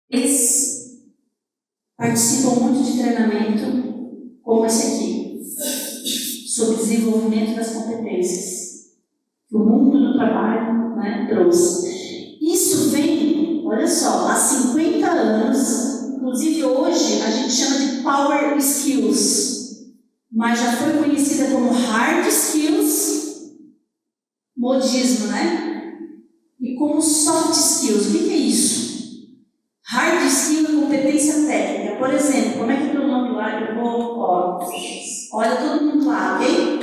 Eles participam muito de treinamento como esse aqui, sobre desenvolvimento das competências que o mundo do trabalho, né, trouxe. Isso vem, olha só, há 50 anos, inclusive hoje a gente chama de Power Skills, mas já foi conhecida como Hard Skills, modismo, né? E como Soft Skills. O que é isso? Hard Skill é competência técnica. Por exemplo, como é que é o nome lá? Eu vou, olha todo mundo lá, ok?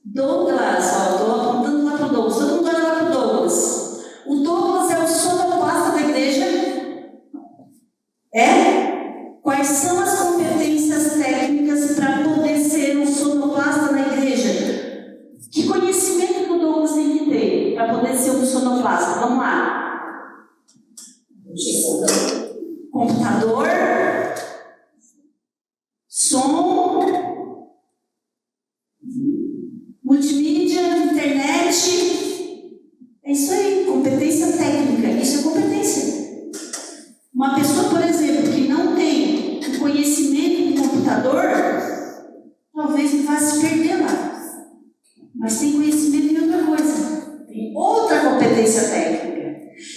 Douglas, estou apontando lá para o Douglas. Todo mundo olha lá para o Douglas. O Douglas é o sonoplasta da igreja? É? Quais são as competências técnicas para poder ser um sonoplasta na igreja? Que conhecimento que o Douglas tem que ter para poder ser um sonoplasta? Vamos lá. Computador, som, multimídia, internet. É isso aí, competência técnica. Isso é competência. Uma pessoa, por exemplo, que não tem o conhecimento do computador, talvez ele vá se perder lá. Mas tem conhecimento em outra coisa. Tem outra competência técnica.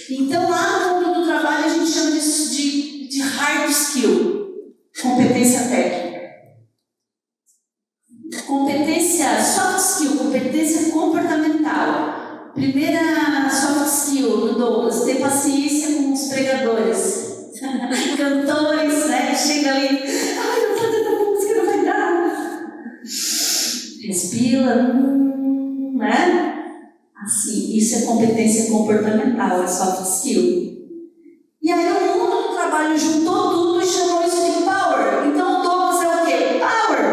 Então, lá no mundo do trabalho, a gente chama isso de hard skill. Competência técnica. Competência soft skill, competência comportamental. Primeira soft skill do Douglas, ter paciência com os pregadores. Cantores, né? Chega ali, ai, eu vou fazer tanta música, não vai dar. Respira, né? Assim, isso é competência comportamental, é soft skill. E aí o mundo do trabalho juntou tudo e chamou isso de power. Então o Douglas é o quê? Power.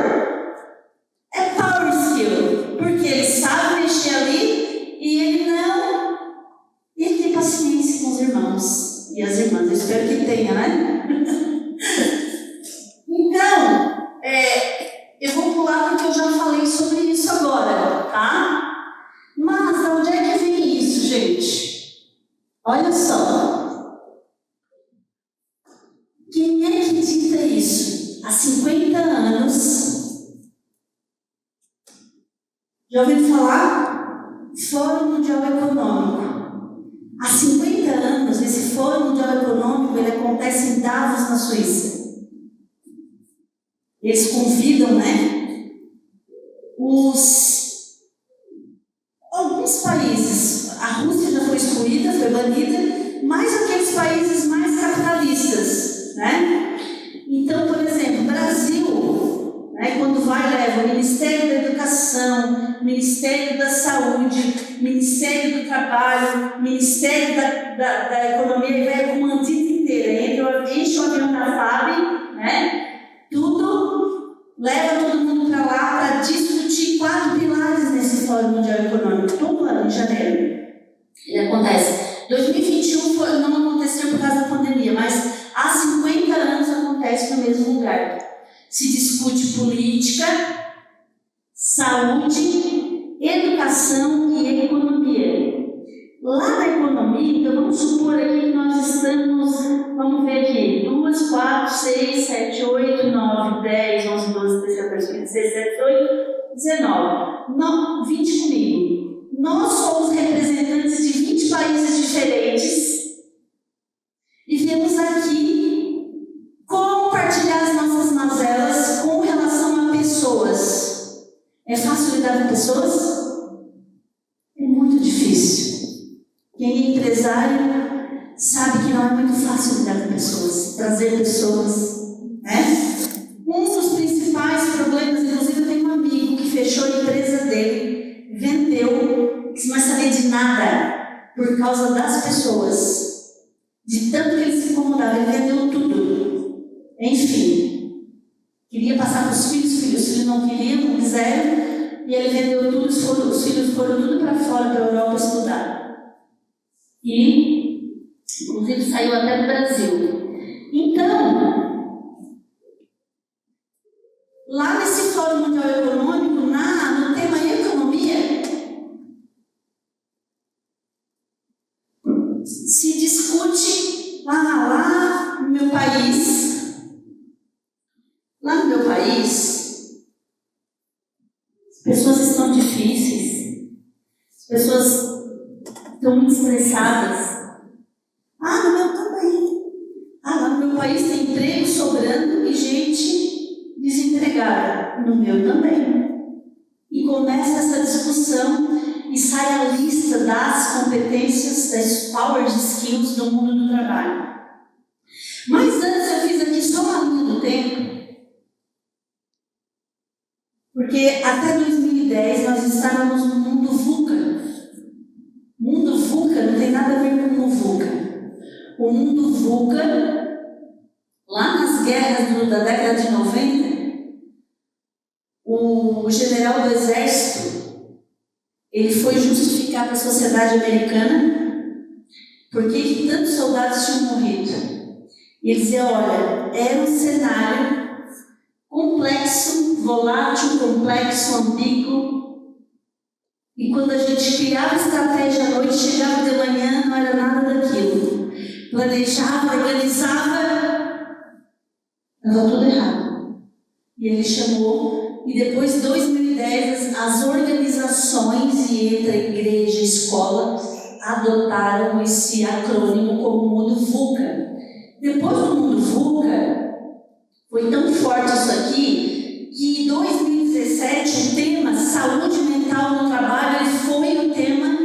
É power skill. Porque ele sabe mexer ali e ele não. E ele tem paciência com os irmãos e as irmãs. Eu espero que tenha, né? Então, eu vou pular porque eu já falei sobre isso agora, tá? Mas de onde é que vem isso, gente? Olha só. Quem é que dita isso? Há 50 anos. Já ouviu falar? Fórum Mundial Econômico. Há 50 anos, esse Fórum Mundial Econômico ele acontece em Davos, na Suíça. Eles convidam, né? Alguns países. A Rússia já foi excluída, foi banida, mas aqueles países mais capitalistas, né? Então, por exemplo, Brasil, né, quando leva o Ministério da Educação, Ministério da Saúde, Ministério do Trabalho, Ministério da Economia, e vai com uma antita inteira, enche o avião da FAB, né? Tudo, leva todo mundo para lá para discutir 4 pilares nesse Fórum Mundial Econômico, todo ano, em janeiro. Ele acontece. 2021 não aconteceu por causa da pandemia, mas há 50 anos acontece no mesmo lugar. Se discute política, saúde, educação e economia. Lá na economia, então vamos supor aqui que nós estamos, vamos ver aqui, 2, 4, 6, 7, 8, 9, 10, 11, 12, 13, 14, 15, 16, 17, 18, 19. Não, 20 comigo. Nós somos representantes de 20 países diferentes e viemos aqui compartilhar as nossas mazelas com relação a pessoas. É fácil lidar com pessoas? É muito difícil. Quem é empresário sabe que não é muito fácil lidar com pessoas, trazer pessoas, né? Um dos principais problemas, inclusive eu tenho um amigo que fechou a empresa dele, vendeu, quis mais saber de nada, por causa das pessoas. De tanto que ele se incomodava, ele vendeu tudo. Enfim, queria passar para os filhos não queriam, não quiseram, e ele vendeu tudo, os filhos foram tudo para fora, para a Europa estudar. E, inclusive, saiu até do Brasil. Então, lá nesse Fórum Mundial Econômico, no tema economia, se discute lá país, as pessoas estão difíceis, as pessoas estão muito estressadas. No meu também. Lá no meu país tem emprego sobrando e gente desempregada. No meu também. E começa essa discussão e sai a lista das competências, das power skills do mundo do trabalho. Mas antes eu fiz aqui só uma linha do tempo, porque até 2010 nós estávamos no mundo VUCA. O mundo VUCA não tem nada a ver com o VUCA. O mundo VUCA, lá nas guerras da década de 90, o general do exército, ele foi justificar para a sociedade americana por que tantos soldados tinham morrido. E ele dizia, olha, era um cenário complexo, volátil, complexo, ambíguo. E quando a gente criava estratégia à noite, chegava de manhã, não era nada daquilo. Planejava, organizava, estava tudo errado. E ele chamou, e depois de 2010, as organizações, e entre a igreja e a escola, adotaram esse acrônimo como mundo VUCA. Depois do mundo VUCA, foi tão forte isso aqui, que em 2017 o tema saúde mental no trabalho ele foi o tema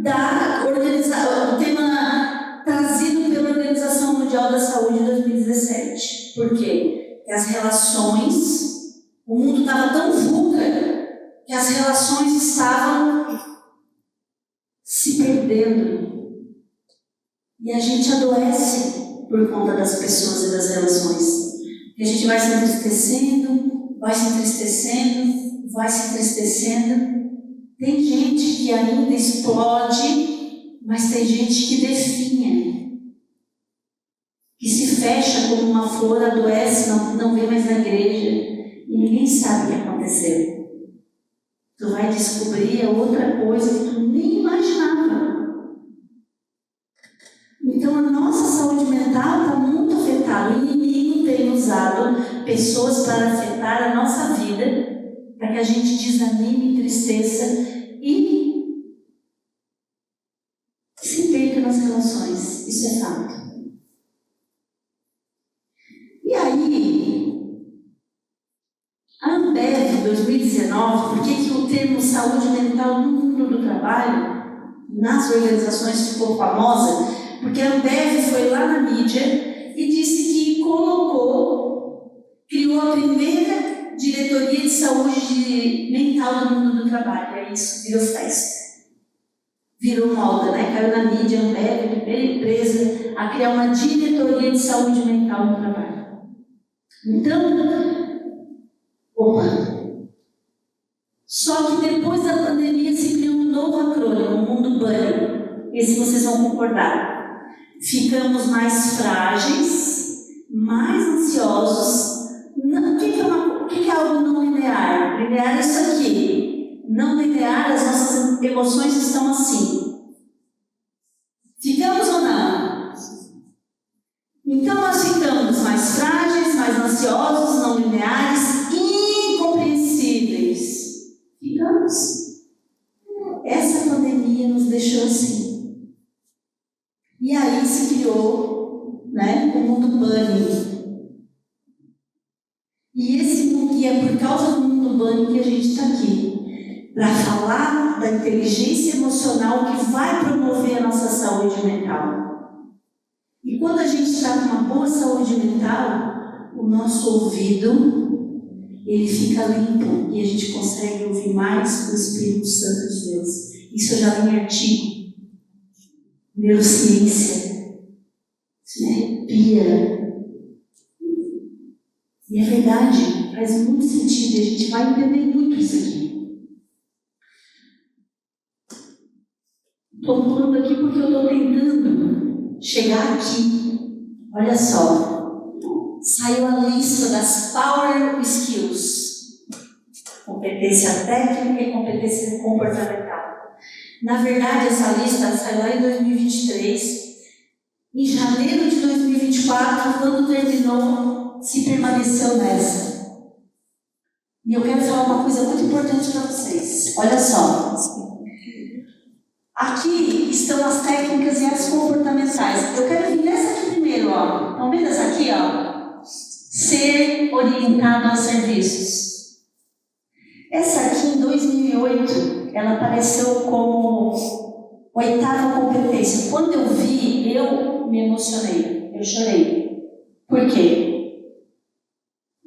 da organização, o tema trazido pela Organização Mundial da Saúde em 2017. Por quê? Porque as relações, o mundo estava tão VUCA que as relações estavam se perdendo. E a gente adoece por conta das pessoas e das relações. E a gente vai se entristecendo, vai se entristecendo, vai se entristecendo. Tem gente que ainda explode, mas tem gente que definha, que se fecha como uma flor, adoece, não vem mais na igreja, e ninguém sabe o que aconteceu. Tu vai descobrir outra coisa que tu nem imaginava. Então a nossa saúde mental está muito afetada. O inimigo tem usado pessoas para afetar a nossa vida, para que a gente desanime, entristeça e se perca nas relações. Isso é fato. E aí, a Ambev, em 2019, por que o termo saúde mental no mundo do trabalho, nas organizações, ficou famosa? Porque a Ambev foi lá na mídia e disse que criou a primeira diretoria de saúde mental do mundo do trabalho. É isso, virou festa. Virou moda, né? Caiu na mídia, a Ambev, a primeira empresa a criar uma diretoria de saúde mental no trabalho. Então, só que depois da pandemia se criou um novo acrônimo, o mundo BUNNY. Esse vocês vão concordar. Ficamos mais frágeis, mais ansiosos. O que é algo não linear? Linear é isso aqui. Não linear, as nossas emoções estão assim. Ficamos ou não? Então nós ficamos mais frágeis, mais ansiosos, não lineares, incompreensíveis. Ficamos. Essa pandemia nos deixou assim. E aí se criou, o mundo BUNNY. E é por causa do mundo BUNNY que a gente está aqui, para falar da inteligência emocional que vai promover a nossa saúde mental. E quando a gente está com uma boa saúde mental, o nosso ouvido, ele fica limpo e a gente consegue ouvir mais o Espírito Santo de Deus. Isso eu já li em artigo. Neurociência, isso me arrepia. E é verdade, faz muito sentido, e a gente vai entender muito isso aqui. Estou pulando aqui porque eu estou tentando chegar aqui. Olha só, saiu a lista das Power Skills: competência técnica e competência comportamental. Na verdade, essa lista saiu lá em 2023 em janeiro de 2024, quando terminou, se permaneceu nessa. E eu quero falar uma coisa muito importante para vocês. Olha só. Aqui estão as técnicas e as comportamentais. Eu quero vir nessa aqui primeiro, ó. Estão vendo essa aqui, ó? Ser orientado a serviços. Essa aqui, em 2008, ela apareceu como 8ª competência. Quando eu vi, eu me emocionei. Eu chorei. Por quê?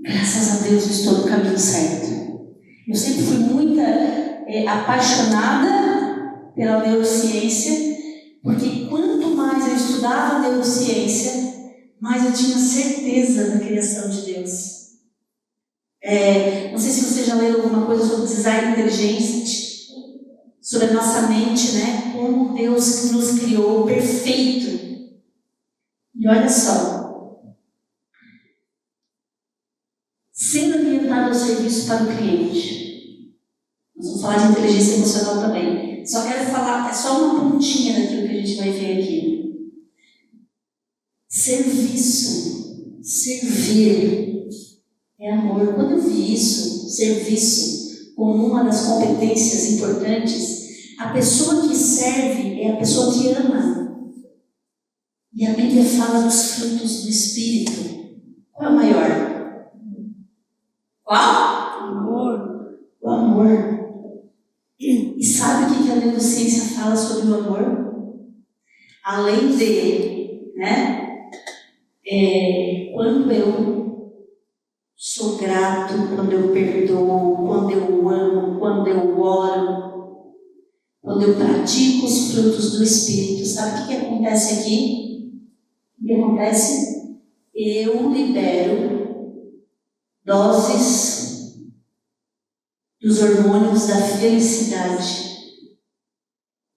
Graças a Deus eu estou no caminho certo. Eu sempre fui muito apaixonada pela neurociência, porque quanto mais eu estudava neurociência, mais eu tinha certeza da criação de Deus. Não sei se vocês já leram alguma coisa sobre design inteligente, sobre a nossa mente, né? Como Deus nos criou perfeito. E olha só. Sendo orientado ao serviço para o cliente. Nós vamos falar de inteligência emocional também. Só quero falar, é só uma pontinha daquilo que a gente vai ver aqui. Serviço, servir, é amor. Quando eu vi isso, serviço, como uma das competências importantes, a pessoa que serve é a pessoa que ama. E a Bíblia fala dos frutos do Espírito. Qual é o maior? Qual? Amor. O amor. E sabe o que a neurociência fala sobre o amor? Além de, quando eu sou grato, quando eu perdoo, quando eu amo, quando eu oro, quando eu pratico os frutos do Espírito, sabe o que acontece aqui? O que acontece? Eu libero doses dos hormônios da felicidade,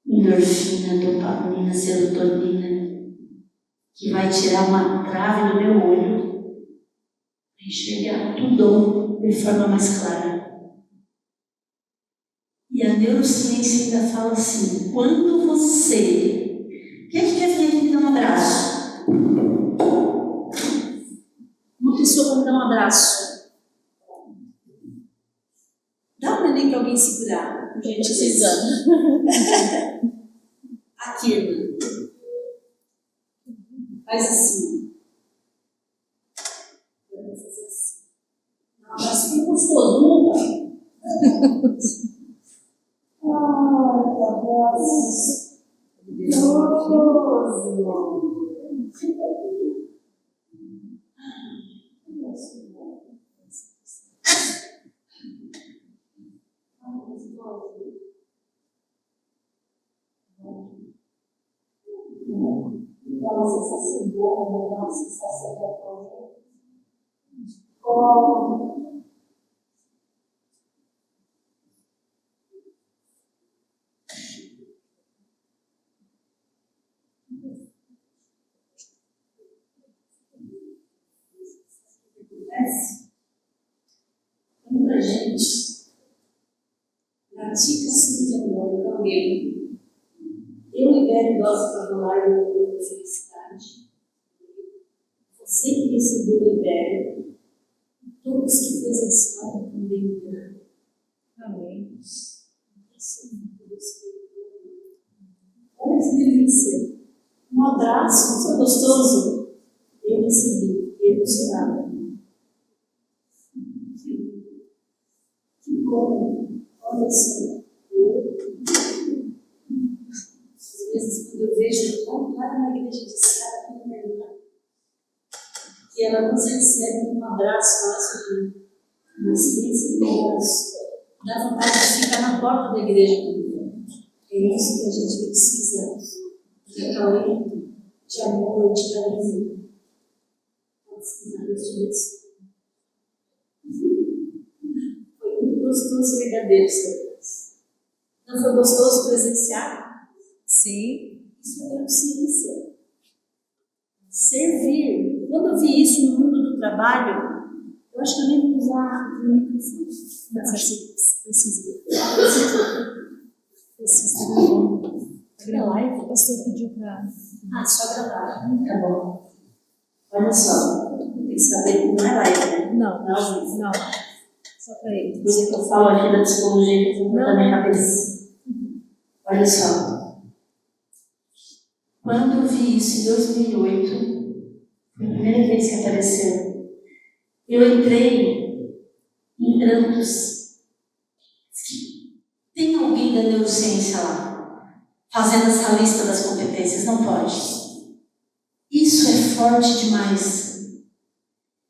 endorfina, dopamina, serotonina, que vai tirar uma trave do meu olho e enxergar tudo de forma mais clara. E a neurociência ainda fala assim, quando você... Quem é que quer vir aqui me dar um abraço? Uma pessoa para me dar um abraço. Dá um neném para alguém segurar. Gente, precisando. Aqui, irmã. Faz assim. Um abraço bem gostoso, nunca. Abraço. Gostoso. Dá uma sensação boa, dá uma sensação boa. Quando a gente pratica assim de amor com alguém, eu libero dose para rolar o hormônio da felicidade. Você que recebeu, libera. Todos que presenciaram também liberam. Amém. Olha que delícia. Um abraço, foi gostoso? Eu recebi, eu gostava. Que bom. Olha só. Às vezes, quando eu vejo lá na igreja de Sara, eu me pergunto, e ela nos recebe um abraço nosso, uma ciência de abraço. Dá vontade de ficar na porta da igreja comigo. É isso que a gente precisa, de acalento, de amor, de carinho. Foi muito gostoso, verdadeiro, Deus. Não foi gostoso presenciar? Sim. Isso é neurociência. Servir. Quando eu vi isso no mundo do trabalho, eu acho que eu nem vou usar o microfone. Precisa. O pastor pediu para. Só gravar. Tá bom. Olha só, tem que saber que não é live, né? Não, Não. não. Só para ele. Por isso que eu falo aqui da psicologia que eu da minha cabeça. Olha só. Quando eu vi isso em 2008, foi a primeira vez que apareceu, eu entrei em prantos. Tem alguém da neurociência lá, fazendo essa lista das competências? Não pode. Isso é forte demais.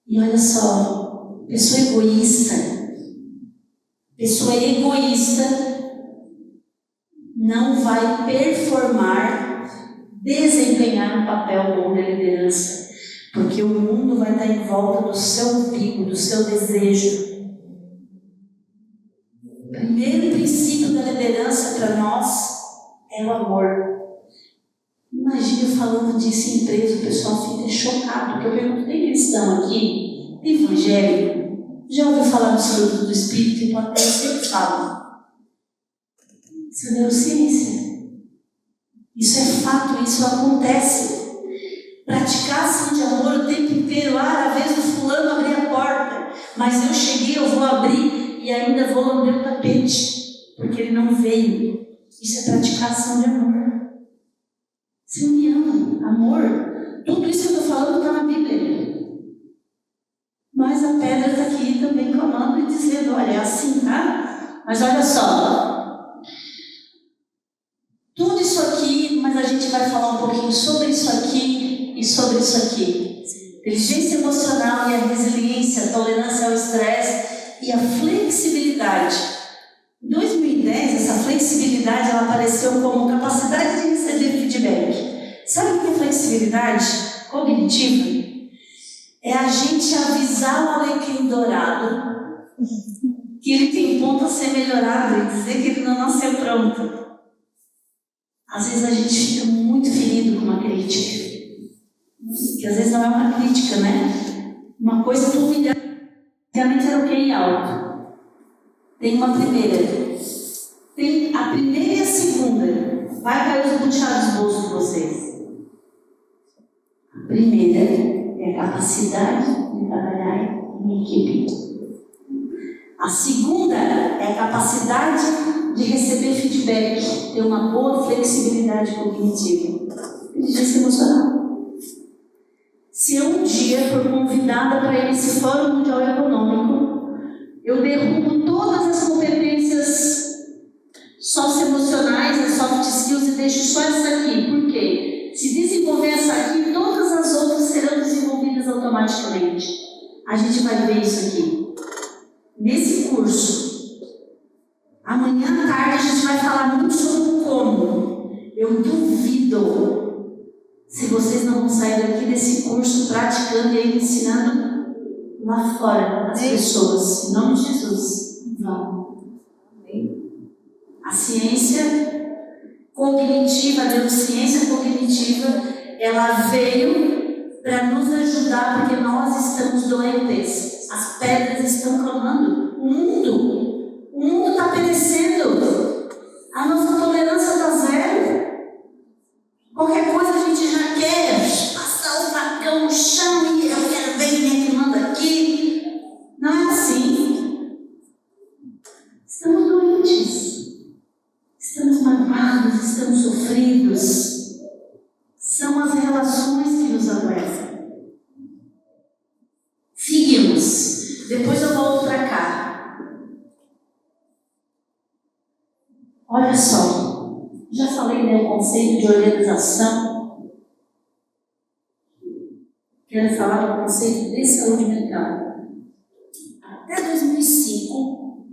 E olha só, pessoa egoísta não vai performar, desempenhar um papel bom de liderança, porque o mundo vai estar em volta do seu umbigo, do seu desejo. O primeiro princípio da liderança para nós é o amor. Imagina falando disso em empresa, o pessoal fica chocado, porque eu pergunto, tem cristão aqui? Tem evangélico? Já ouviu falar dos frutos do Espírito? Então até eu sempre falo. Isso é neurociência. Isso é fato, isso acontece. Praticar ação de amor o tempo inteiro. A vez do fulano abrir a porta, mas eu cheguei, eu vou abrir e ainda vou lamber o tapete, porque ele não veio. Isso é praticar ação de amor. Se me ama, amor, tudo isso que eu estou falando está na Bíblia. Mas a pedra está aqui também clamando e dizendo, olha, é assim, tá? Mas olha só, tudo isso aqui, mas a gente vai falar um pouquinho sobre isso aqui e sobre isso aqui. Inteligência emocional e a resiliência, a tolerância ao estresse e a flexibilidade. Em 2010, essa flexibilidade ela apareceu como capacidade de receber feedback. Sabe o que é flexibilidade cognitiva? É a gente avisar o alecrim dourado que ele tem ponto a ser melhorado e dizer que ele não nasceu pronto. Às vezes a gente fica muito ferido com uma crítica. Que às vezes não é uma crítica, né? Uma coisa que humilhante. Antigamente era o QI alto. Tem uma primeira. Tem a primeira e a segunda. Vai cair os buchados dos bolsos de vocês. A primeira é a capacidade de trabalhar em equipe. A segunda é a capacidade de receber feedback, ter uma boa flexibilidade cognitiva. Inteligência emocional. Se eu um dia for convidada para ir nesse Fórum Mundial Econômico, eu derrubo todas as competências socioemocionais, as soft skills, e deixo só essa aqui. Por quê? Se desenvolver essa aqui, todas as outras serão desenvolvidas automaticamente. A gente vai ver isso aqui. Nesse curso, amanhã à tarde a gente vai falar muito sobre o como. Eu duvido se vocês não vão sair daqui desse curso praticando e ainda ensinando lá fora as pessoas. Em nome de Jesus. Vão. A ciência cognitiva, a neurociência cognitiva, ela veio para nos ajudar, porque nós estamos doentes. As pedras estão clamando. O mundo está perecendo. A nossa tolerância está zero. Qualquer coisa a gente já quer passar o facão no chão e eu quero ver quem é que manda aqui. Não é assim. Estamos doentes. Estamos magoados, estamos sofridos. São as relações que nos adoecem. Seguimos. Depois eu volto para cá. Olha só. Já falei do conceito de organização. Quero falar do conceito de saúde mental. Até 2005,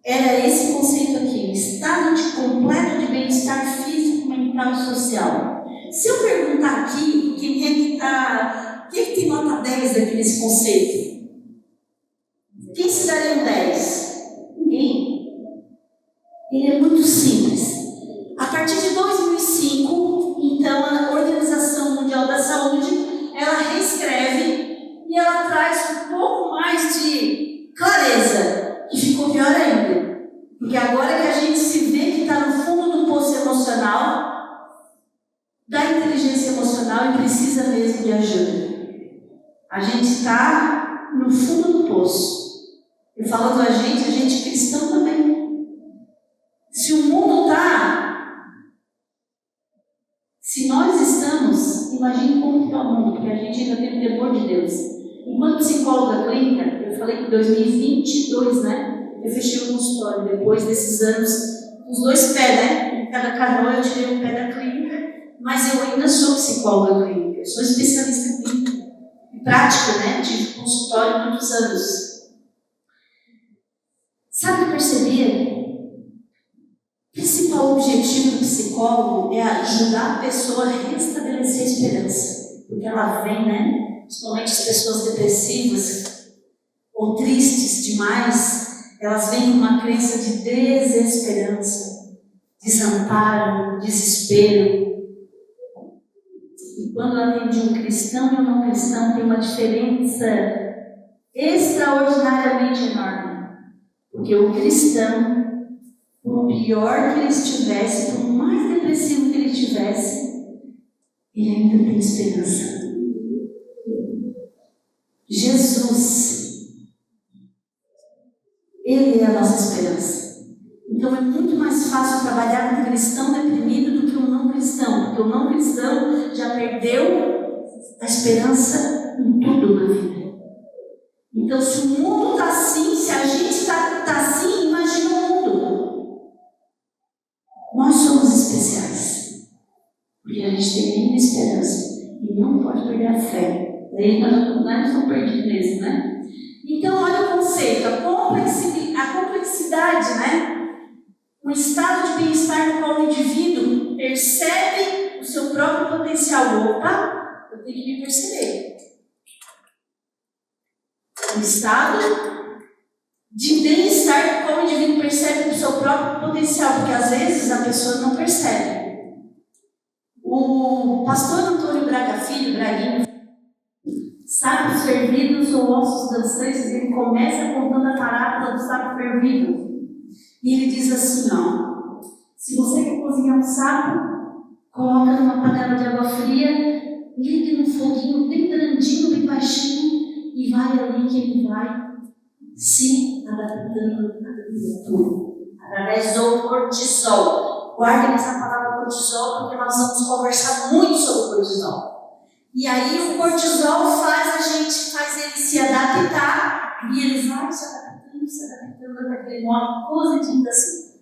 era esse conceito aqui, estado de completo de bem-estar físico, mental e social. Se eu perguntar aqui, quem é que tem nota 10 aqui nesse conceito? Quem se daria um 10? Ninguém. Ele é muito simples. A partir de 2005, então, a Organização Mundial da Saúde, ela reescreve e ela traz um pouco mais de clareza, que ficou pior ainda. Porque agora que a gente se vê que está no fundo do poço emocional, mesmo de ajuda. A gente está no fundo do poço. E falando a gente cristão também. Se o mundo está, se nós estamos, imagine como está o mundo, porque a gente ainda tem o temor de Deus. Enquanto psicóloga clínica, eu falei que em 2022, né? Eu fechei o consultório depois desses anos, os dois pés, né? Em cada canoa eu tirei o pé da clínica, mas eu ainda sou psicóloga clínica, eu sou especialista em clínica. Em prática, né? Tive consultório há muitos anos. Sabe o que eu percebi? O principal objetivo do psicólogo é ajudar a pessoa a restabelecer a esperança. Porque ela vem, né? Principalmente as pessoas depressivas ou tristes demais, elas vêm com uma crença de desesperança, desamparo, desespero. E quando ela atende um cristão e um não cristão, tem uma diferença extraordinariamente enorme. Porque o cristão, por pior que ele estivesse, por mais depressivo que ele estivesse, ele ainda tem esperança. Jesus, Ele é a nossa esperança. Então é muito mais fácil trabalhar com um cristão deprimido do que um não cristão, porque o não cristão já perdeu a esperança em tudo na vida. Então, se o mundo está assim, se a gente está assim, imagina o mundo. Nós somos especiais, porque a gente tem ainda esperança e não pode perder a fé. Daí nós estamos perdidos mesmo, né? Então, olha o conceito, a complexidade, né? Um estado de bem-estar no qual o indivíduo percebe o seu próprio potencial. Opa, eu tenho que me perceber. Um estado de bem-estar no qual o indivíduo percebe o seu próprio potencial, porque às vezes a pessoa não percebe. O pastor Antônio Braga Filho, Braguinho, sacos fervidos ou ossos dançantes, ele começa contando a parábola do saco fervido. E ele diz assim, ó, se você quer cozinhar um saco, coloca numa panela de água fria, ligue num foguinho bem grandinho, bem baixinho, e vai ali que ele vai se adaptando à temperatura, através do cortisol. Guardem essa palavra cortisol, porque nós vamos conversar muito sobre o cortisol. E aí o cortisol faz ele se adaptar, e ele vai se adaptando até que ele morre positivo assim.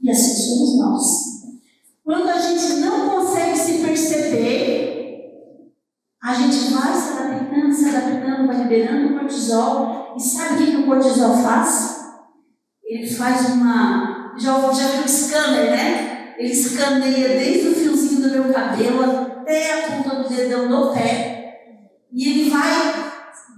E assim somos nós. Quando a gente não consegue se perceber, a gente vai se adaptando, vai liberando o cortisol. E sabe o que o cortisol faz? Ele faz uma... Já viu o scanner, né? Ele escaneia desde o fiozinho do meu cabelo até a ponta do dedão do pé. E ele vai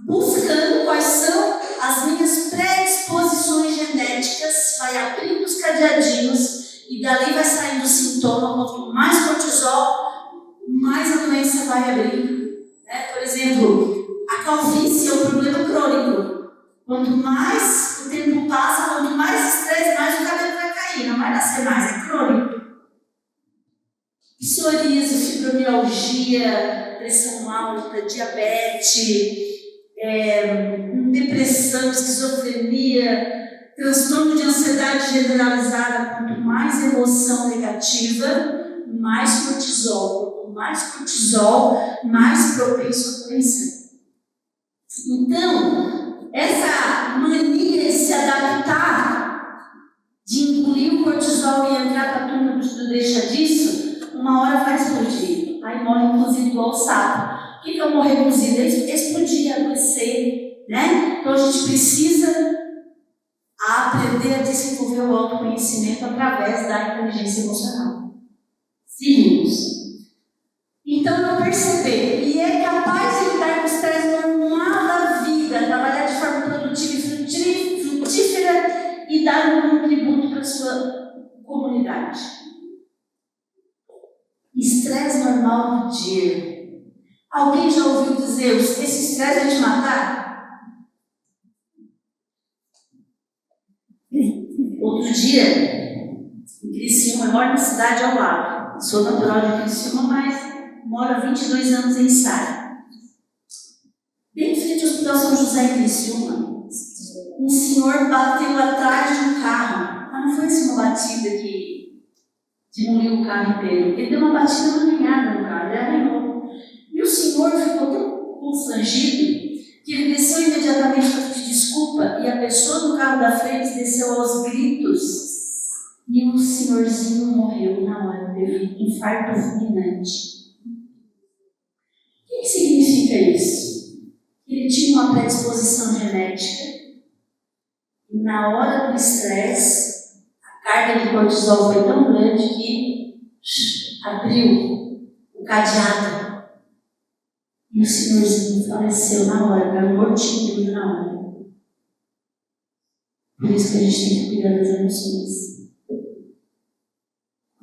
buscando quais são as minhas predisposições genéticas, vai abrindo os cadeadinhos e dali vai saindo o sintoma. Quanto mais cortisol, mais a doença vai abrindo. Por exemplo, a calvície é um problema crônico. Quanto mais o tempo passa, quanto mais estresse, mais o cabelo vai cair, não vai nascer mais, é crônico. Psoríase, fibromialgia, pressão alta, diabetes, depressão, esquizofrenia, transtorno de ansiedade generalizada. Quanto mais emoção negativa, mais cortisol. Quanto mais cortisol, mais propenso à doença. Então, essa mania de se adaptar, de engolir o cortisol e entrar para a turma do deixa disso, uma hora vai explodir. Aí morre cozido igual o sapo. O que é eu morrer cozido? Explodir, adoecer, né? Então a gente precisa aprender a desenvolver o autoconhecimento através da inteligência emocional. Seguimos. Então eu perceber, e é capaz de lidar com o estresse normal da vida, trabalhar de forma produtiva e frutífera e dar um contributo para a sua comunidade. Estresse normal do dia. Alguém já ouviu dizer, esse estresse vai te matar? Outro dia, em Criciúma, a maior cidade ao lado. Sou natural de Criciúma, mas moro há 22 anos em Sara. Bem em frente ao Hospital São José em Criciúma, um senhor bateu atrás de um carro. Mas não foi assim uma batida que demoliu o carro inteiro. Ele deu uma batida arranhada no carro, ele arranhou. E o senhor ficou tão constrangido que ele desceu imediatamente para pedir desculpa e a pessoa no carro da frente desceu aos gritos. E o senhorzinho morreu na hora, teve infarto fulminante. O que significa isso? Ele tinha uma predisposição genética e na hora do estresse, a carga de cortisol foi tão grande que abriu o cadeado. E o senhorzinho faleceu na hora, caiu mortinho na hora. Por isso que a gente tem que cuidar das emoções.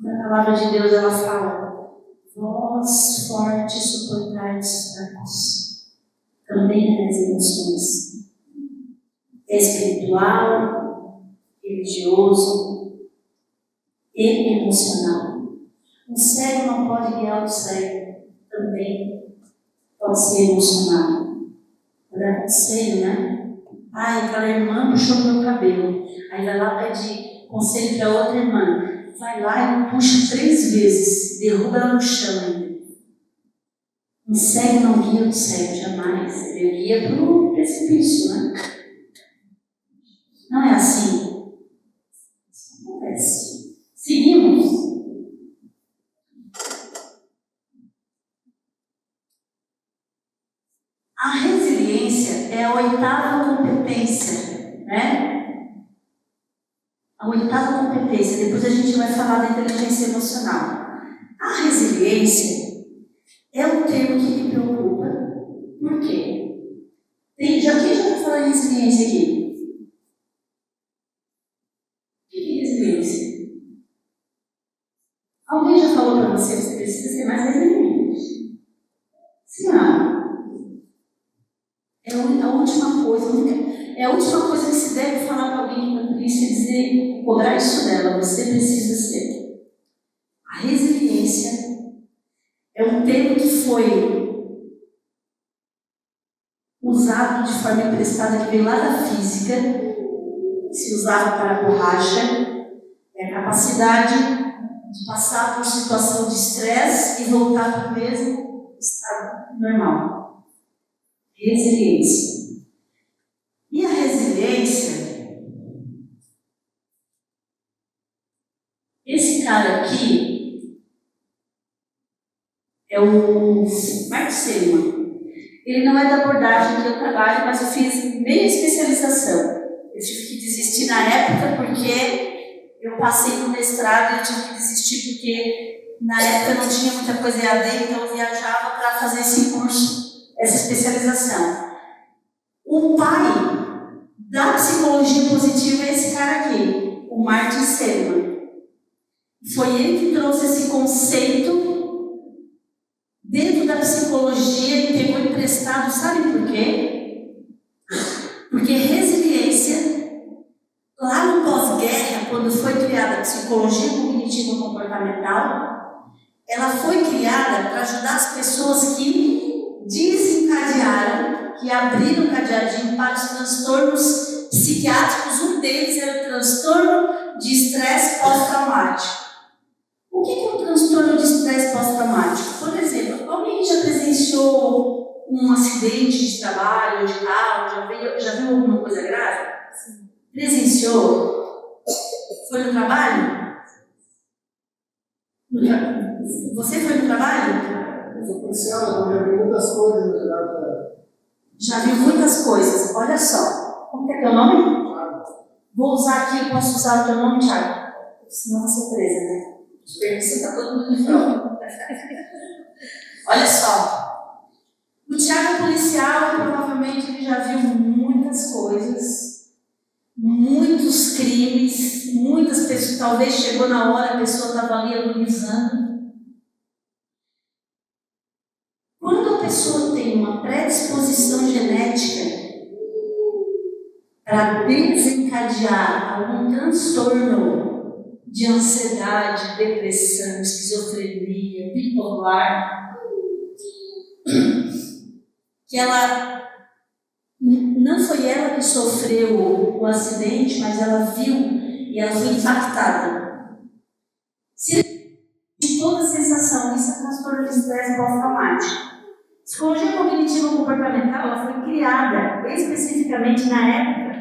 A palavra de Deus, ela fala: vós fortes suportais fracos. Também nas emoções. É espiritual, religioso e emocional. Um cego não pode guiar o cego. Também pode ser emocional. Olha, conselho, né? Ai, aquela irmã puxou meu cabelo. Aí vai lá pedir conselho para outra irmã. Vai lá e puxa 3 vezes, derruba ela no chão ainda. Um cego não guia o cego, jamais. Ele guia para o precipício, né? Não é assim. Isso acontece. Seguimos. A resiliência é a 8ª competência, né? A 8ª competência, depois a gente vai falar da inteligência emocional. A resiliência é um termo que me preocupa. Por quê? Quem já está falando de resiliência aqui? O que é resiliência? Alguém já falou para você que você precisa ser mais resiliente? Sim, não. É a última coisa que se deve falar para alguém que está triste, é dizer, cobrar isso dela. Você precisa ser. A resiliência é um termo que foi usado de forma emprestada, que veio lá da física, se usava para a borracha, é a capacidade de passar por situação de estresse e voltar para o mesmo estado normal. Resiliência. E a resiliência, esse cara aqui é o Mark Seligman. Ele não é da abordagem que eu trabalho, mas eu fiz meia especialização. Eu tive que desistir na época porque eu passei no mestrado e eu tive que desistir porque na época não tinha muita coisa EAD, então eu viajava para fazer esse curso, essa especialização. O pai da psicologia positiva é esse cara aqui, o Martin Seligman. Foi ele que trouxe esse conceito dentro da psicologia e pegou emprestado, sabe por quê? Porque resiliência, lá no pós-guerra, quando foi criada a psicologia cognitiva comportamental, ela foi criada para ajudar as pessoas que desencadearam, que abriram o cadeadinho para os transtornos psiquiátricos. Um deles era o transtorno de estresse pós-traumático. O que é um transtorno de estresse pós-traumático? Por exemplo, alguém já presenciou um acidente de trabalho, de carro, já viu alguma coisa grave? Sim. Presenciou? Foi no trabalho? Você foi no trabalho? Eu sou policial, eu já vi muitas coisas. Já vi muitas coisas. Olha só. Como que é teu nome? Vou usar aqui, eu posso usar o teu nome, Thiago? Senão você é presa, né? Permissão está todo mundo de prova. Olha só. O Thiago é policial, provavelmente ele já viu muitas coisas, muitos crimes, muitas pessoas. Talvez chegou na hora, a pessoa estava ali agonizando. Quando a pessoa tem uma predisposição genética para desencadear algum transtorno de ansiedade, depressão, esquizofrenia, bipolar, que ela não foi ela que sofreu o acidente, mas ela viu e ela foi impactada. De toda sensação, isso é transtorno de estresse pós-traumático. Psicologia cognitiva comportamental ela foi criada especificamente na época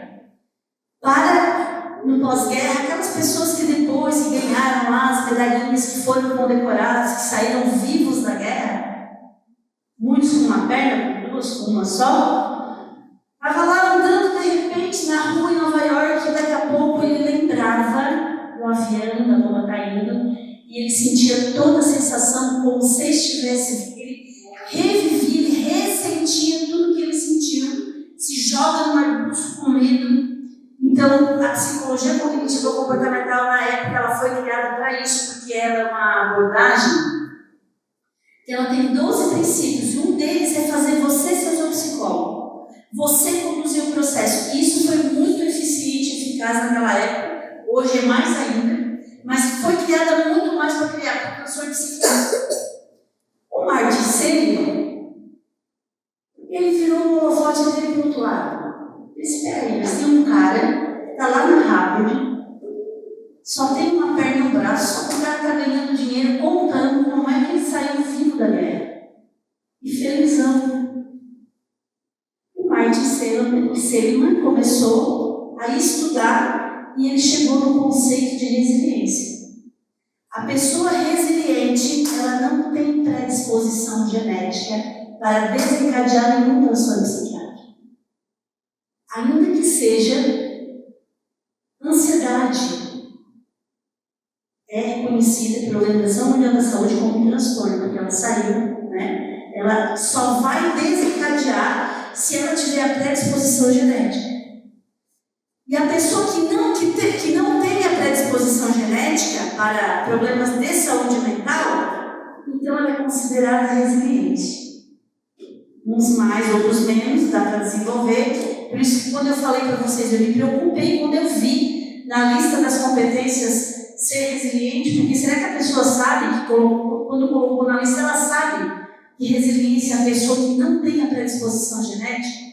para, no pós-guerra, aquelas pessoas que depois que ganharam lá as medalhinhas, que foram condecoradas, que saíram vivos da guerra, muitos com uma perna, com duas, com uma só, estava lá andando de repente na rua em Nova York e daqui a pouco ele lembrava do avião, da bomba caindo, e ele sentia toda a sensação como se estivesse, ele revivia, ele ressentia tudo que ele sentiu, se joga no arbusto com medo. Então, a psicologia cognitiva comportamental, na época, ela foi criada para isso, porque ela é uma abordagem que ela tem 12 princípios, e um deles é fazer você ser seu psicólogo, você conduzir o processo. E isso foi muito eficiente e eficaz naquela época, hoje é mais ainda, mas foi criada muito mais para criar professor psiquiatra. O Martin Seligman, ele virou o holofote dele para o outro lado. Espera aí, mas tem um cara que está lá na Harvard, só tem uma perna e um braço, só que o cara está ganhando dinheiro contando como é que ele saiu vivo da guerra. E felizão. O Martin Seligman começou a estudar e ele chegou no conceito de resiliência. A pessoa resiliente, ela não tem predisposição genética para desencadear nenhum transtorno psiquiátrico. Ainda que seja ansiedade, é reconhecida pela Organização Mundial da Saúde como um transtorno, porque ela saiu, né? Ela só vai desencadear se ela tiver a predisposição genética. E a pessoa que não tem a predisposição genética para problemas de saúde mental, então ela é considerada resiliente. Uns mais, outros menos, dá para desenvolver. Por isso que quando eu falei para vocês, eu me preocupei quando eu vi na lista das competências ser resiliente, porque será que a pessoa sabe, que quando colocou na lista, ela sabe que resiliência é a pessoa que não tem a predisposição genética?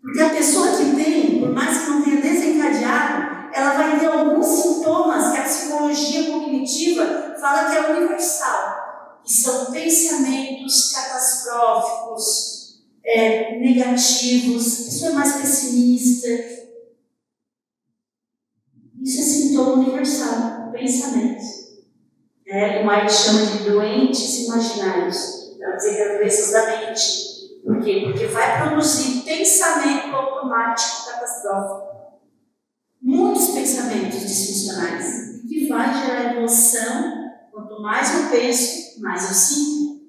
Porque a pessoa que tem, por mais que não tenha desencadeado, ela vai ter alguns sintomas que a psicologia cognitiva fala que é universal, que são pensamentos catastróficos, negativos, a pessoa é mais pessimista. Isso é sintoma universal, pensamentos. O Mike chama de doentes imaginários, para dizer que é doenças da mente. Por quê? Porque vai produzir pensamento automático catastrófico. Muitos pensamentos disfuncionais, que vai gerar emoção. Quanto mais eu penso, mais eu sinto.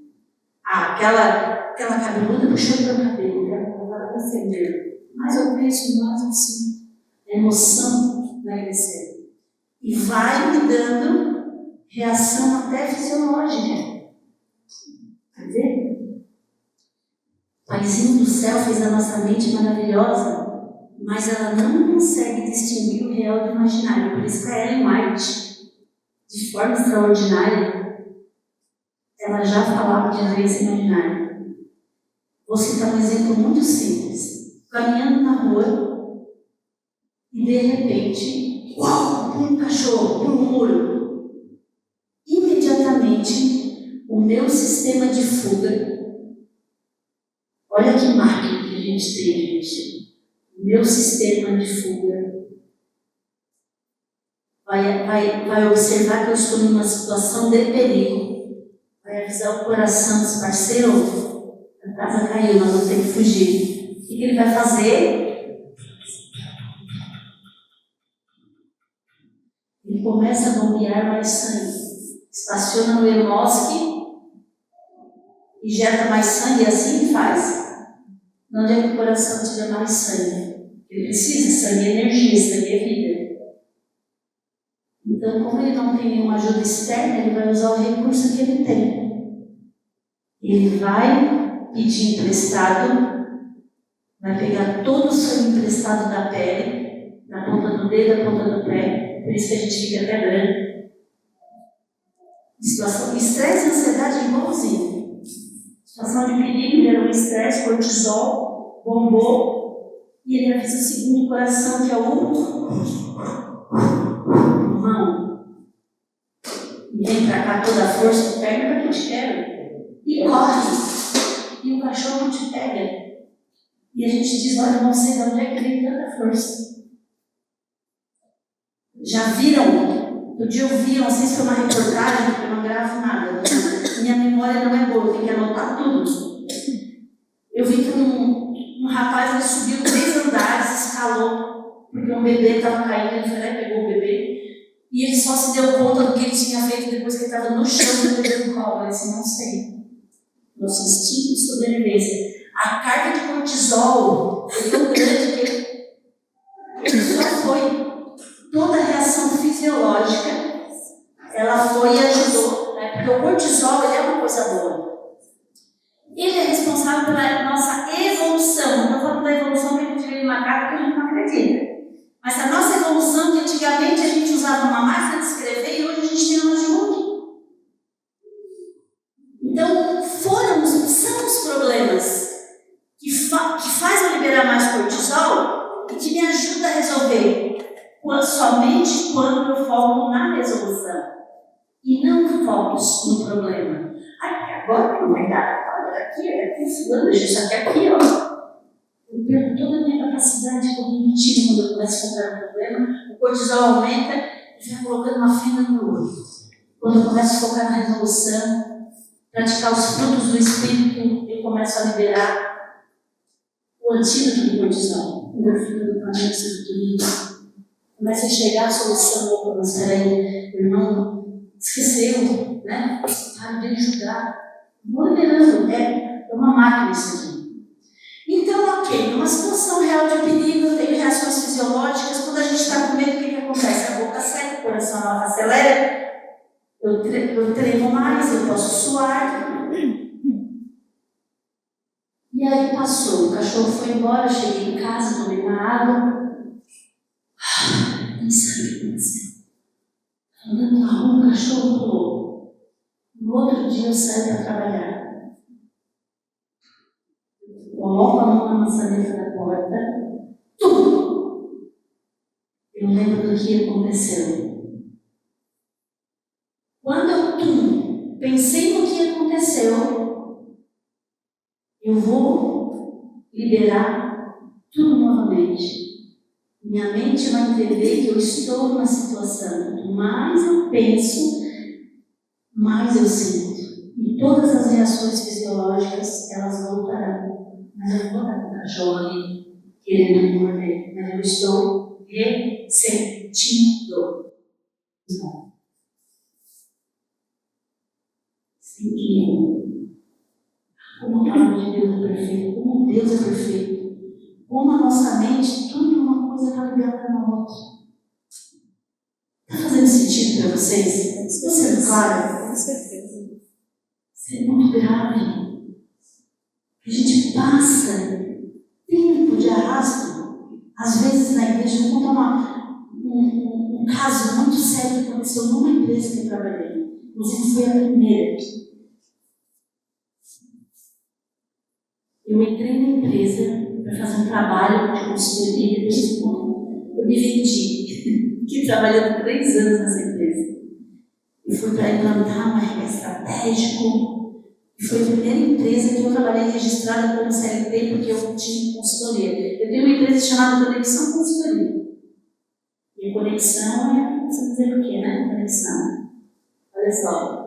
Aquela cabeluda puxando meu cabelo, ela defender. Mais eu penso, mais eu sinto. A emoção vai crescendo. E vai me dando reação até fisiológica. Quer ver? O Paizinho do céu fez a nossa mente maravilhosa, mas ela não consegue distinguir o real do imaginário. Por isso que a Ellen White, de forma extraordinária, ela já falava de agência imaginária. Vou citar um exemplo muito simples. Caminhando na rua e de repente, uau, um cachorro, um muro. Imediatamente, o meu sistema de fuga, olha que máquina que a gente tem, gente. O meu sistema de fuga vai observar que eu estou numa situação de perigo. Vai avisar o coração desse parceiro. A casa caiu, nós vamos ter que fugir. O que ele vai fazer? Ele começa a bombear mais sangue. Estaciona no Elmosque, injeta mais sangue, e assim que faz. Onde é que o coração tiver mais sangue? Ele precisa, sangue é energia, sangue é vida. Então, como ele não tem nenhuma ajuda externa, ele vai usar o recurso que ele tem. Ele vai pedir emprestado, vai pegar todo o sangue emprestado da pele, na ponta do dedo, na ponta do pé, por isso que a gente fica até branco. Situação, estresse e ansiedade é igualzinho. Situação de perigo, gerou estresse, cortisol, bombou, e ele avisa o segundo coração, que é o pulmão. E vem pra cá toda a força, pega que eu te quero. E corre. E o cachorro te pega. E a gente diz, olha, eu não sei de onde é que vem tanta força. Já viram? Outro dia eu vi, não sei se foi uma reportagem, porque eu não gravo nada. Minha memória não é boa, eu tenho que anotar tudo. Eu vi que um rapaz ele subiu 3 andares, escalou, porque um bebê estava caindo, ele foi lá e pegou o bebê. E ele só se deu conta do que ele tinha feito depois que ele estava no chão do bebê no colo. Ele disse, não sei. Nosso instinto de sobrevivência. A carga de cortisol foi tão grande que ele só foi. Toda a reação fisiológica, ela foi e ajudou, né? Porque o cortisol ele é uma coisa boa. Ele é responsável pela nossa evolução. Não estou falando da evolução que a gente vê no macaco, que a gente não acredita. Mas a nossa evolução, que antigamente a gente usava uma máquina de escrever e hoje a gente tem uma notebook. Então, são os problemas que faz eu liberar mais cortisol e que me ajuda a resolver. Somente quando eu foco na resolução e não foco no problema. Agora não vai dar, olha aqui, fulano, deixa isso aqui, ó. Eu perco toda a minha capacidade cognitiva quando eu começo a focar no problema, o cortisol aumenta e vai colocando uma fenda no meu olho. Quando eu começo a focar na resolução, praticar os frutos do espírito, eu começo a liberar o antídoto do cortisol, endorfina, dopamina, serotonina. Começa a enxergar a solução do problema. Espera aí, o irmão esqueceu, né? Para de ajudar. Vou liberando, é uma máquina isso aqui. Então, ok, numa situação real de perigo, eu tenho reações fisiológicas. Quando a gente está com medo, o que acontece? A boca seca, o coração acelera, eu tremo mais, eu posso suar. E aí passou, o cachorro foi embora, eu cheguei em casa, tomei uma água. Nem sabe o que aconteceu. Andando na rua, o cachorro pulou. No outro dia eu saí para trabalhar. Coloco a mão na maçaneta da porta. Tudo! Eu lembro do que aconteceu. Quando eu pensei no que aconteceu, eu vou liberar tudo novamente. Minha mente vai entender que eu estou numa situação. Quanto mais eu penso, mais eu sinto. E todas as reações fisiológicas, elas voltarão. Mas eu não vou estar com o cachorro ali querendo me morder. Mas eu estou ressentindo. Sentindo. Como a palavra de Deus é perfeita. Como Deus é perfeito. Como a nossa mente, tudo uma coisa está ligada na outra. Está fazendo sentido para vocês? Estou sendo clara? Com certeza. Isso é muito grave. A gente passa tempo de arrasto. Às vezes na igreja, eu vou contar um caso muito sério que aconteceu numa empresa que eu trabalhei. Inclusive foi a primeira. Eu entrei na empresa para fazer um trabalho de consultoria, eu me vendi. Fiquei trabalhando 3 anos nessa empresa. E fui para implantar um RP estratégico. E foi a primeira empresa que eu trabalhei registrada como CLT, porque eu tinha consultoria. Eu tenho uma empresa chamada Conexão Consultoria. E a conexão é, você dizer o quê, né? Conexão. Olha só.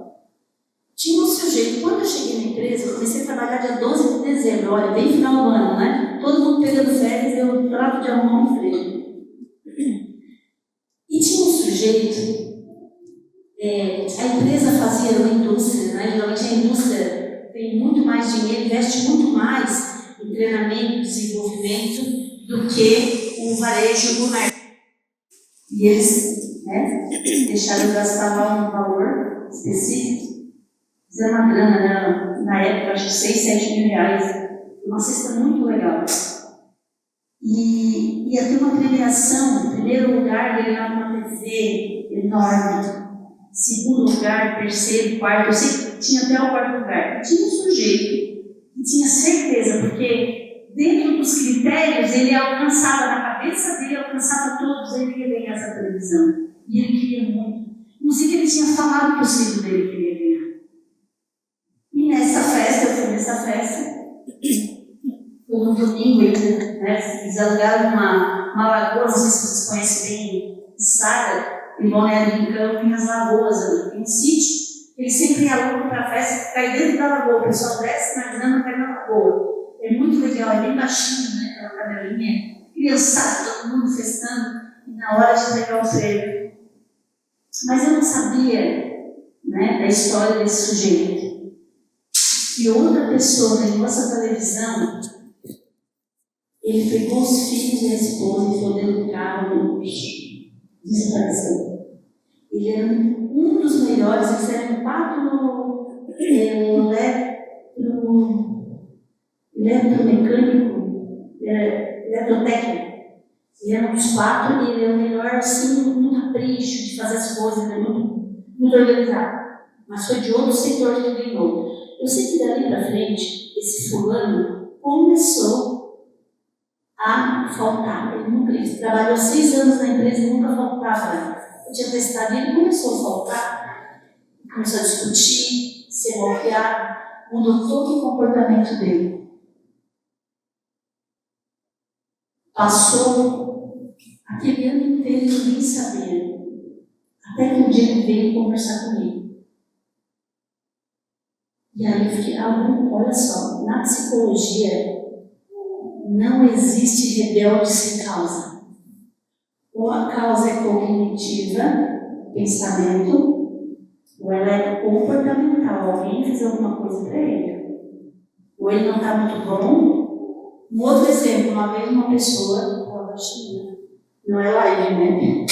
Tinha um sujeito, quando eu cheguei na empresa, eu comecei a trabalhar dia 12 de dezembro, olha, bem final do ano, né? Todo mundo pegando férias, eu trato de arrumar um emprego. E tinha um sujeito, a empresa fazia uma indústria, né? Geralmente a indústria tem muito mais dinheiro, investe muito mais em treinamento, desenvolvimento, do que o varejo, o mercado. E eles, né, deixaram de gastar lá um valor específico. Fizeram uma grana, né? Na época, acho que 6, 7 mil reais. Uma cesta muito legal. E ia ter uma premiação. Em primeiro lugar, ganhava uma TV enorme. Segundo lugar, terceiro, quarto. Eu sei que tinha até o quarto lugar. Tinha um sujeito E tinha certeza, porque dentro dos critérios ele alcançava, na cabeça dele, alcançava todos, ele queria ganhar essa televisão. E ele queria muito. Inclusive ele tinha falado que o filho dele queria ganhar. E nessa festa, eu fui nessa festa, foi no domingo ainda, né? Eles alugaram uma lagoa, não sei se vocês conhecem bem, Sara, em Balneário Rincão, tem as lagoas ali, tem um sítio. Eles sempre alugam para a festa, cai dentro da lagoa, o pessoal desce na grama, cai na lagoa. É muito legal, é bem baixinho, né? Aquela canelinha, criançada, todo mundo festando, e na hora de pegar o prêmio. Mas eu não sabia, né, da história desse sujeito. E outra pessoa ganhou essa televisão, ele pegou os filhos e a esposa e foi dentro do carro e desapareceu. Ele era um dos melhores, eles eram 4 eletromecânico, eletrotécnico. Ele era um dos 4 e ele era o melhor, assim, muito capricho de fazer as coisas, ele era muito organizado. Mas foi de outro setor que ele ganhou. Eu sei que dali para frente, esse fulano começou a faltar. Ele trabalhou 6 anos na empresa e nunca faltava. Eu tinha testado e ele começou a faltar. Começou a discutir, ser golpeado, mudou todo o comportamento dele. Passou aquele ano inteiro eu nem sabia. Até que um dia ele veio conversar comigo. E aí eu fiquei, olha só, na psicologia não existe rebelde sem causa. Ou a causa é cognitiva, pensamento, ou ela é comportamental. Alguém fez alguma coisa para ele. Ou ele não está muito bom. Um outro exemplo, uma vez uma pessoa, não é live, né?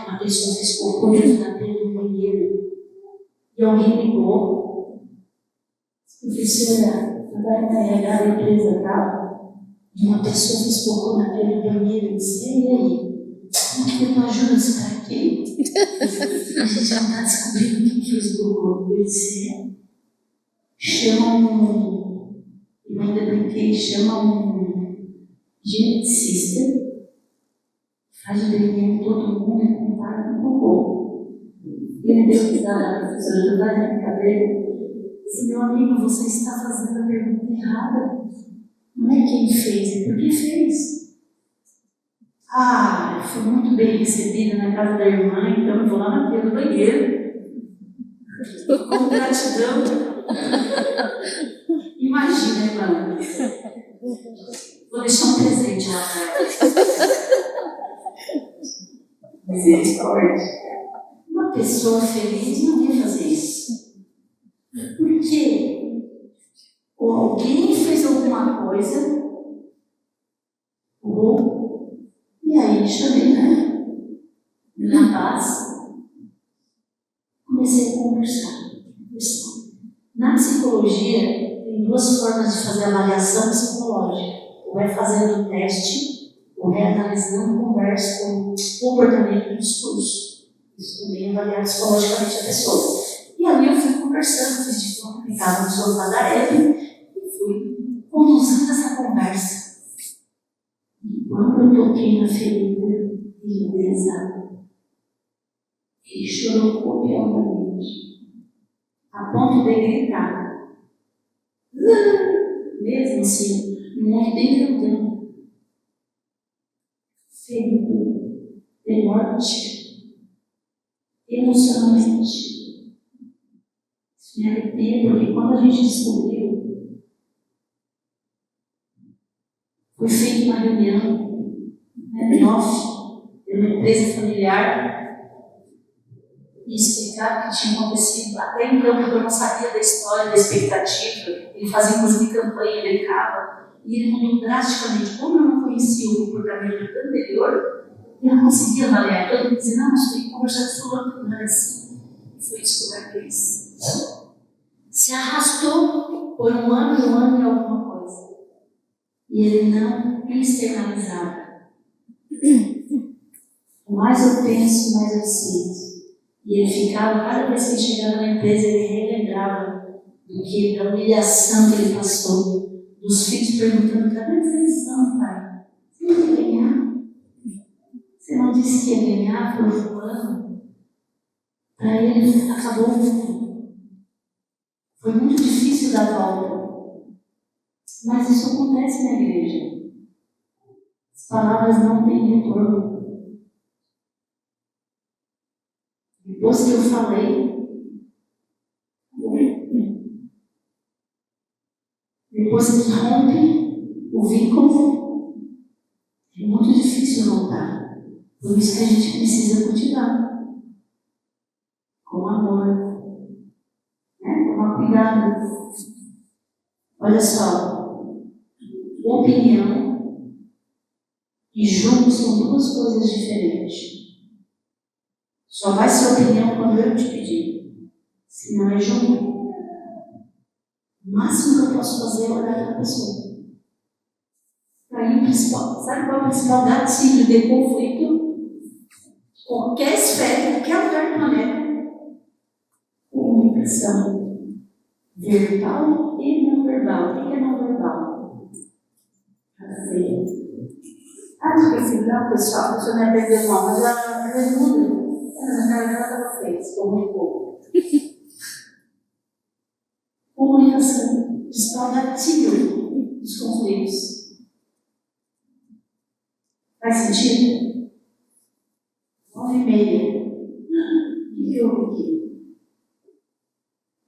Uma pessoa fez cocô na frente do banheiro. E alguém ligou. Professora, vai carregar a empresa tal. E uma pessoa fez cocô na frente do banheiro. Eu disse, e aí? Como que eu ajudo esse cara aqui? A gente não está descobrindo quem fez o cocô. Eu disse, chama eu ainda brinquei, chama geneticista, faz o desenho de todo mundo e compara com o cocô. Ele deu risada, professora, não vai na brincadeira. Disse, meu amigo, você está fazendo a pergunta errada. Não é quem fez, é porque fez. Eu fui muito bem recebida na casa da irmã, então eu vou lá na pia do banheiro. Com gratidão. Imagina, irmã. Vou deixar um presente lá para ela. Misericórdia. Uma pessoa feliz não ia fazer isso. Por quê? Ou alguém fez alguma coisa, e aí chamei, né? Na paz, comecei a conversar. Na psicologia, tem 2 formas de fazer avaliação psicológica. Ou é fazendo o teste, ou é analisando conversa com comportamento do discurso. Isso também é avaliar psicologicamente a pessoa. E ali eu fui conversando, fiz de conta que estava no sofá da Eve e fui conduzindo essa conversa. E quando eu toquei na ferida, ele pesado. Ele chorou copiosamente, a ponto de gritar. Mesmo assim, um mundo bem grandão. Ferido, de morte, emocionalmente. Isso me arrepia, porque quando a gente descobriu, foi feita uma reunião, né, off, de uma empresa familiar, e explicar que tinha acontecido. Até então, eu não sabia da história, da expectativa. Ele fazia inclusive campanha, ele brincava, e ele mudou drasticamente. Como eu não conhecia o comportamento anterior, eu não conseguia avaliar. Todo mundo dizia, não, mas tem que conversar com o fulano, não é assim. E foi descoberto isso. Se arrastou por um ano e alguma coisa. E ele não externalizava. Mais eu penso, mais eu sinto. E ele ficava, cada vez que ele chegava na empresa, ele relembrava do que da humilhação que ele passou, dos filhos perguntando: cadê a televisão, pai? Você não quer ganhar? Você não disse que ia ganhar pelo fulano? Para ele acabou o mundo. Foi muito difícil dar volta. Mas isso acontece na igreja. As palavras não têm retorno. Depois que eu falei, depois que rompe o vínculo, é muito difícil voltar. Por isso que a gente precisa cultivar com amor, tomar cuidado. Olha só, opinião e julgo são duas coisas diferentes. Só vai ser opinião quando eu te pedir, senão é julgo. O máximo que eu posso fazer é olhar para a pessoa. Aí, sabe qual é o principal gatilho de conflito? Qualquer esfera, qualquer lugar do planeta. Comunicação verbal e não verbal. O que é não verbal? Esqueci, não, pessoal, a pessoa não é perder mal, mas ela é muda. Ela fez, comunicou. Comunicação, principal gatilho dos conflitos. Faz sentido? 9h30. O que houve aqui?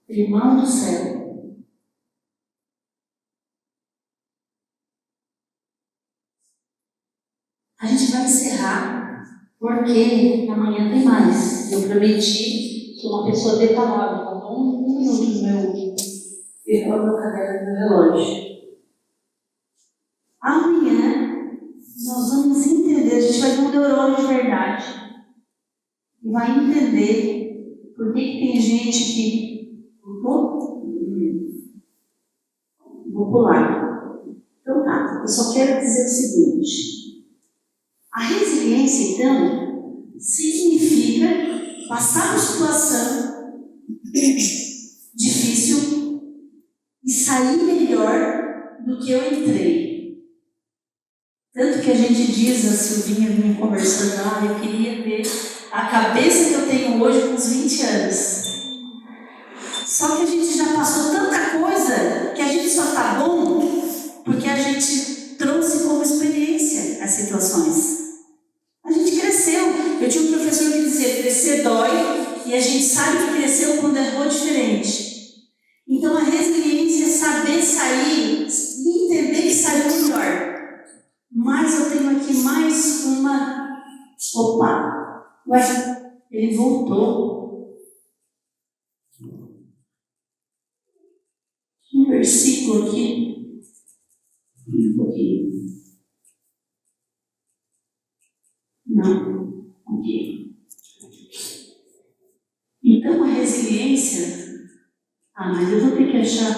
Irmão do céu. A gente vai encerrar, porque amanhã tem mais. Eu prometi, sou uma pessoa de palavra. Faltou um minuto no meu caderno do relógio. Amanhã nós vamos entender, a gente vai ter um neurônio de verdade e vai entender por que tem gente que vou pular. Então tá, eu só quero dizer o seguinte: a resiliência, então, significa passar por situação difícil e sair melhor do que eu entrei. Tanto que a gente diz, a Silvinha vinha conversando, eu queria ter a cabeça que eu tenho hoje com uns 20 anos. Só que a gente já passou tanta coisa que a gente só tá bom porque a gente trouxe como experiência as situações. A gente cresceu. Eu tinha um professor que dizia: crescer dói, e a gente sabe que cresceu quando errou diferente. Então a resiliência é saber sair e entender que saiu melhor. Mas eu tenho aqui mais uma. Opa! Ué, ele voltou. Um versículo aqui. Um pouquinho. Não. Aqui. Então a resiliência. Mas eu vou ter que achar.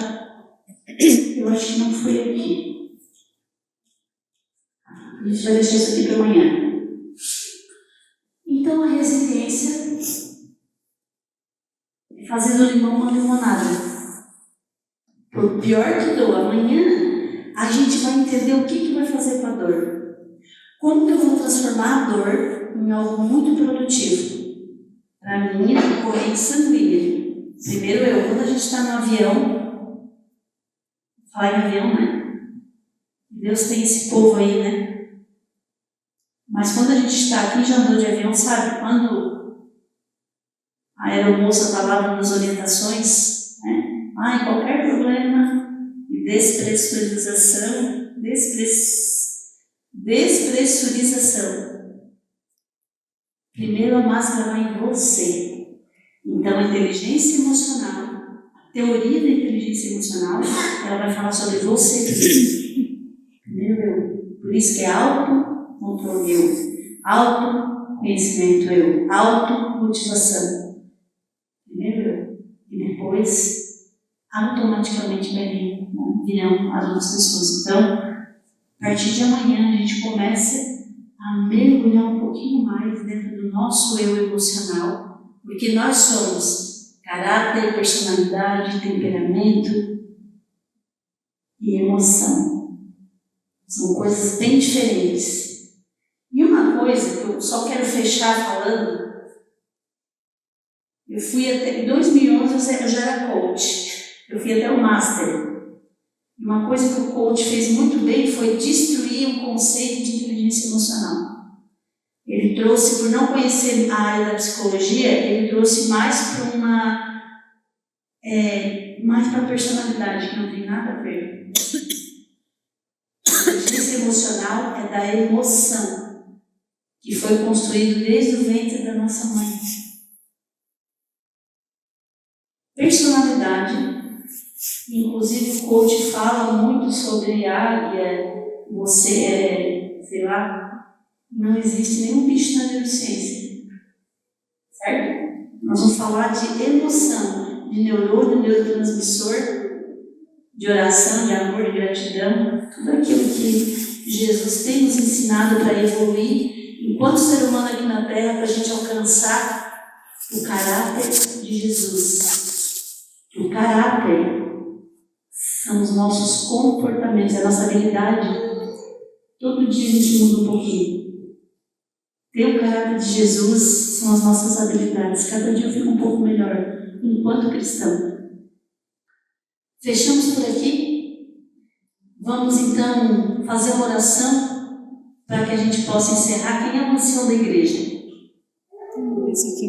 Eu acho que não foi aqui. A gente vai deixar isso aqui para amanhã. Então a resiliência é fazer do limão uma limonada. Por pior que doa, amanhã a gente vai entender o que vai fazer com a dor. Como que eu vou transformar a dor em algo muito produtivo para a minha corrente sanguínea. Primeiro quando a gente está no avião, falar em avião, né? Deus tem esse povo aí, né? Mas quando a gente está aqui, já andou de avião, sabe? Quando a aeromoça está lá dando as orientações, né? Qualquer problema de despressurização, primeiro a máscara vai em você. Então a inteligência emocional, a teoria da inteligência emocional, ela vai falar sobre você. Primeiro eu. Por isso que é autocontrole eu, autoconhecimento automotivação. Primeiro eu. E depois, automaticamente virão as outras pessoas. Então, a partir de amanhã, a gente começa a mergulhar um pouquinho mais dentro do nosso eu emocional, porque nós somos Caráter, personalidade, temperamento e emoção. São coisas bem diferentes. E uma coisa que eu só quero fechar falando, eu fui até, em 2011 eu já era coach, eu fui até o Master. E uma coisa que o coach fez muito bem foi destruir o conceito de inteligência emocional. Ele trouxe, por não conhecer a área da psicologia, ele trouxe mais para mais para a personalidade, que não tem nada a ver. A inteligência emocional é da emoção, que foi construído desde o ventre da nossa mãe. Personalidade, inclusive o coach fala muito sobre você sei lá, não existe nenhum bicho na neurociência, certo? Nós vamos falar de emoção, de neurônio, neurotransmissor, de oração, de amor, de gratidão, tudo aquilo que Jesus tem nos ensinado para evoluir enquanto ser humano aqui na Terra, para a gente alcançar o caráter de Jesus. O caráter são os nossos comportamentos, a nossa habilidade. Todo dia a gente muda um pouquinho. Ter o caráter de Jesus são as nossas habilidades. Cada dia eu fico um pouco melhor enquanto cristão. Fechamos por aqui. Vamos então fazer uma oração para que a gente possa encerrar. Quem é o ancião da igreja?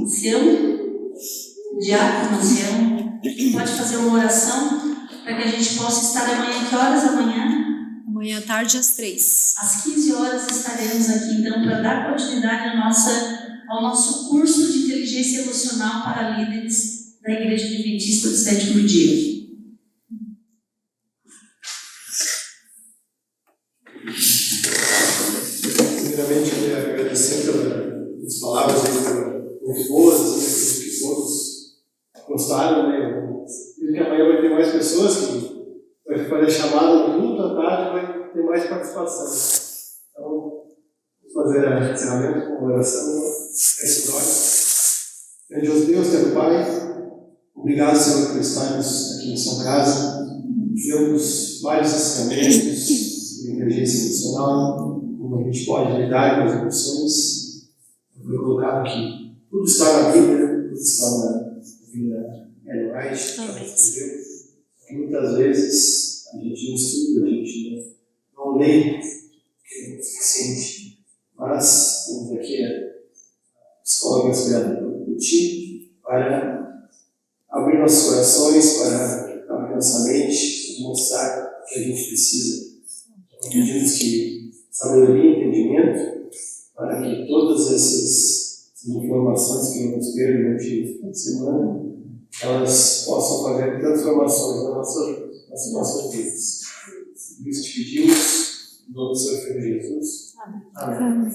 Ancião? Diácono, ancião? Pode fazer uma oração para que a gente possa estar amanhã. Que horas amanhã? Amanhã à tarde às 3. Às 15 horas estaremos aqui, então, para dar continuidade ao nosso curso de inteligência emocional para líderes da Igreja Adventista do Sétimo Dia. Primeiramente, eu queria agradecer pelas palavras muito boas, né, que todos gostaram. Né? E que amanhã vai ter mais pessoas que vai fazer chamada no culto, à tarde vai ter mais participação. Então, vou fazer o encerramento com a oração. Feche os olhos. Grandioso Deus, teu Pai, obrigado, Senhor, por estarmos aqui em sua casa. Tivemos vários ensinamentos de inteligência emocional, como a gente pode lidar com as emoções. Foi colocado que tudo está na Bíblia, tudo está na vida White, que muitas vezes a gente não estuda, a gente não lê, porque é o suficiente. Mas temos aqui a psicóloga esperada por ti para abrir nossos corações, para abrir nossa mente, mostrar o que a gente precisa. Pedimos que sabedoria e entendimento para que todas essas informações que vamos ter durante a semana, elas possam fazer transformações nas nossas vidas. Por isso te pedimos, em nome do Senhor Jesus. Amém.